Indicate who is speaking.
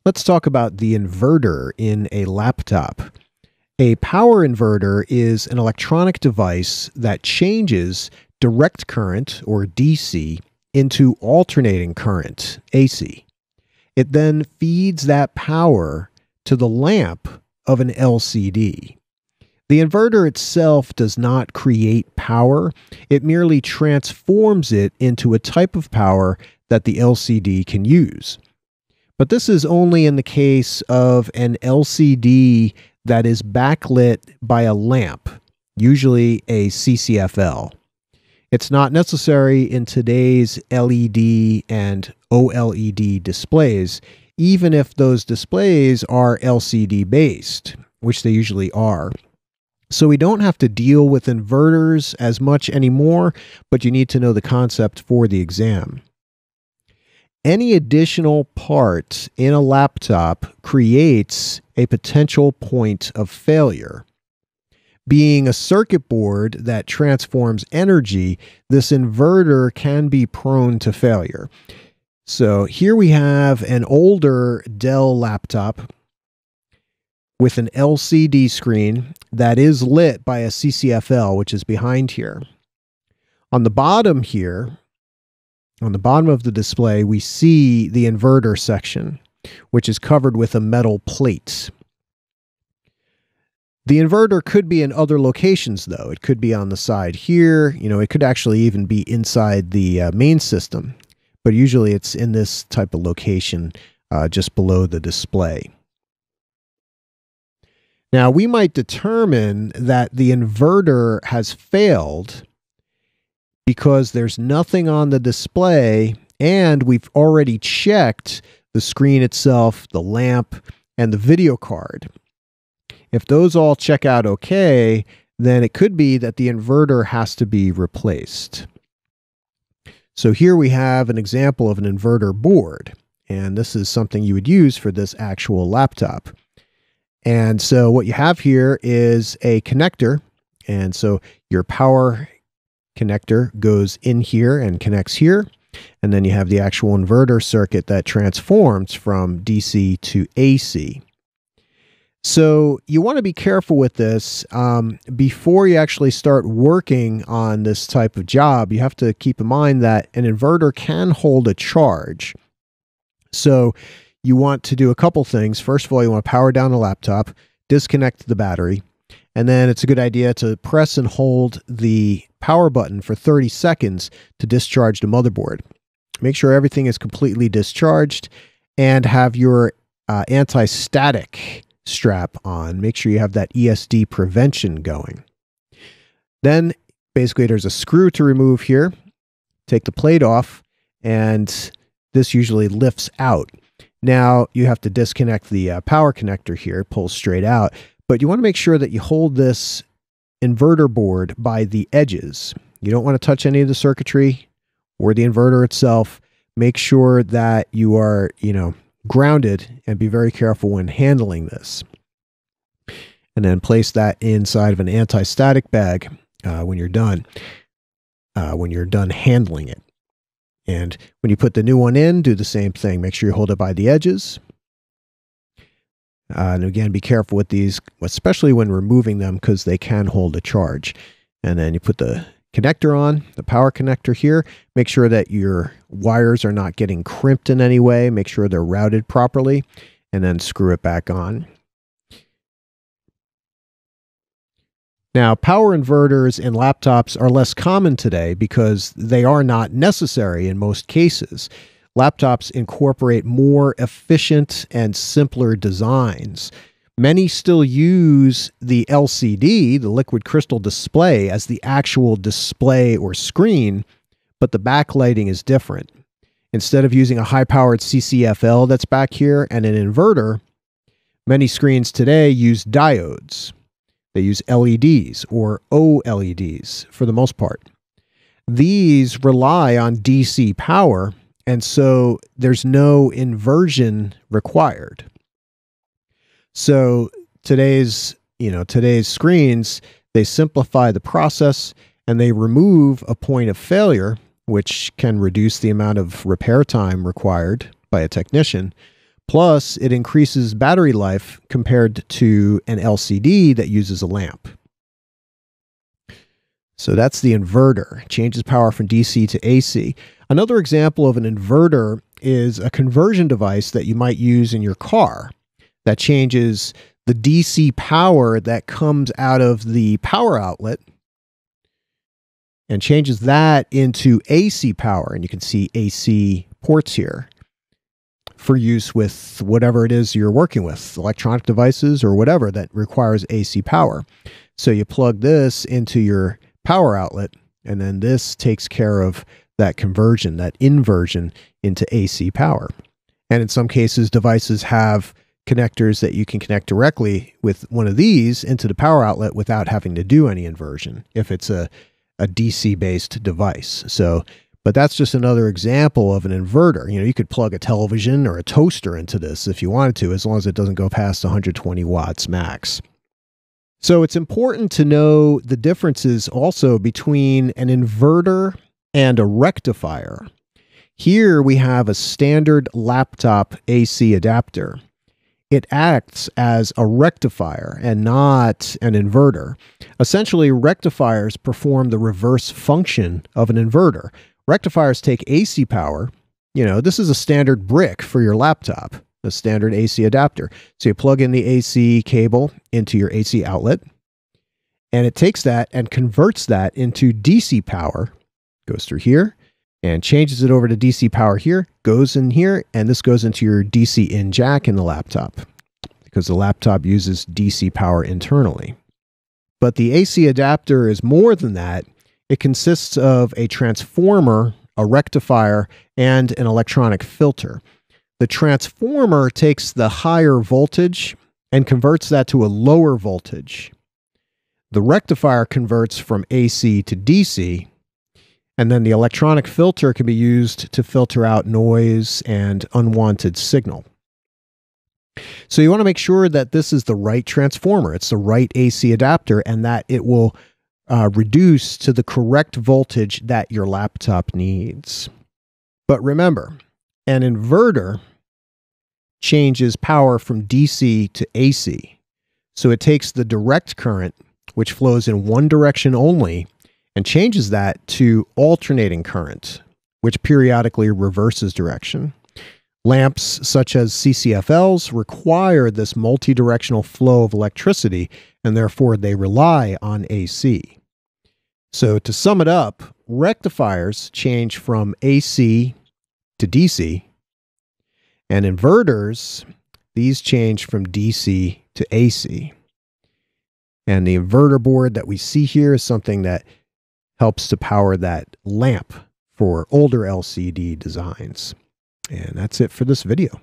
Speaker 1: Let's talk about the inverter in a laptop. A power inverter is an electronic device that changes direct current, or DC, into alternating current, AC. It then feeds that power to the lamp of an LCD. The inverter itself does not create power. It merely transforms it into a type of power that the LCD can use. But this is only in the case of an LCD that is backlit by a lamp, usually a CCFL. It's not necessary in today's LED and OLED displays, even if those displays are LCD based, which they usually are. So we don't have to deal with inverters as much anymore, but you need to know the concept for the exam. Any additional part in a laptop creates a potential point of failure. Being a circuit board that transforms energy, this inverter can be prone to failure. So here we have an older Dell laptop with an LCD screen that is lit by a CCFL, which is behind here. On the bottom here, on the bottom of the display, we see the inverter section, which is covered with a metal plate. The inverter could be in other locations, though. It could be on the side here. It could actually even be inside the main system, but usually it's in this type of location just below the display. Now, we might determine that the inverter has failed because there's nothing on the display, and we've already checked the screen itself, the lamp, and the video card. If those all check out okay, then it could be that the inverter has to be replaced. So here we have an example of an inverter board, and this is something you would use for this actual laptop. And so what you have here is a connector, and so your power connector goes in here and connects here, and then you have the actual inverter circuit that transforms from DC to AC. So you want to be careful with this. Before you actually start working on this type of job, you have to keep in mind that an inverter can hold a charge. So you want to do a couple things. First of all, you want to power down the laptop, disconnect the battery, and then it's a good idea to press and hold the power button for 30 seconds to discharge the motherboard. Make sure everything is completely discharged and have your anti-static strap on. Make sure you have that ESD prevention going. Then basically there's a screw to remove here. Take the plate off, and this usually lifts out. Now you have to disconnect the power connector here. It pulls straight out, but you want to make sure that you hold this inverter board by the edges. You don't want to touch any of the circuitry or the inverter itself. Make sure that you are, grounded, and be very careful when handling this. And then place that inside of an anti-static bag when you're done handling it. And when you put the new one in, do the same thing. Make sure you hold it by the edges. And again, be careful with these, especially when removing them, because they can hold a charge. And then you put the connector on, the power connector here. Make sure that your wires are not getting crimped in any way. Make sure they're routed properly, and then screw it back on. Now, power inverters in laptops are less common today because they are not necessary in most cases. Laptops incorporate more efficient and simpler designs. Many still use the LCD, the liquid crystal display, as the actual display or screen, but the backlighting is different. Instead of using a high-powered CCFL that's back here and an inverter, many screens today use diodes. They use LEDs or OLEDs for the most part. These rely on DC power, and so there's no inversion required. So today's screens, they simplify the process and they remove a point of failure, which can reduce the amount of repair time required by a technician. Plus, it increases battery life compared to an LCD that uses a lamp. So that's the inverter. Changes power from DC to AC. Another example of an inverter is a conversion device that you might use in your car that changes the DC power that comes out of the power outlet and changes that into AC power. And you can see AC ports here for use with whatever it is you're working with, electronic devices or whatever that requires AC power. So you plug this into your power outlet, and then this takes care of that conversion, that inversion into AC power. And in some cases, devices have connectors that you can connect directly with one of these into the power outlet without having to do any inversion if it's a DC-based device. So, but that's just another example of an inverter. You could plug a television or a toaster into this if you wanted to, as long as it doesn't go past 120 watts max. So it's important to know the differences also between an inverter and a rectifier. Here we have a standard laptop AC adapter. It acts as a rectifier and not an inverter. Essentially, rectifiers perform the reverse function of an inverter. Rectifiers take AC power. This is a standard brick for your laptop, a standard AC adapter. So you plug in the AC cable into your AC outlet, and it takes that and converts that into DC power, goes through here, and changes it over to DC power here, goes in here, and this goes into your DC in jack in the laptop, because the laptop uses DC power internally. But the AC adapter is more than that. It consists of a transformer, a rectifier, and an electronic filter. The transformer takes the higher voltage and converts that to a lower voltage. The rectifier converts from AC to DC, and then the electronic filter can be used to filter out noise and unwanted signal. So you want to make sure that this is the right transformer, it's the right AC adapter, and that it will reduce to the correct voltage that your laptop needs. But remember, an inverter changes power from DC to AC. So it takes the direct current, which flows in one direction only, and changes that to alternating current, which periodically reverses direction. Lamps such as CCFLs require this multi-directional flow of electricity, and therefore they rely on AC. So to sum it up, rectifiers change from AC to DC, and inverters, these change from DC to AC. And the inverter board that we see here is something that helps to power that lamp for older LCD designs. And that's it for this video.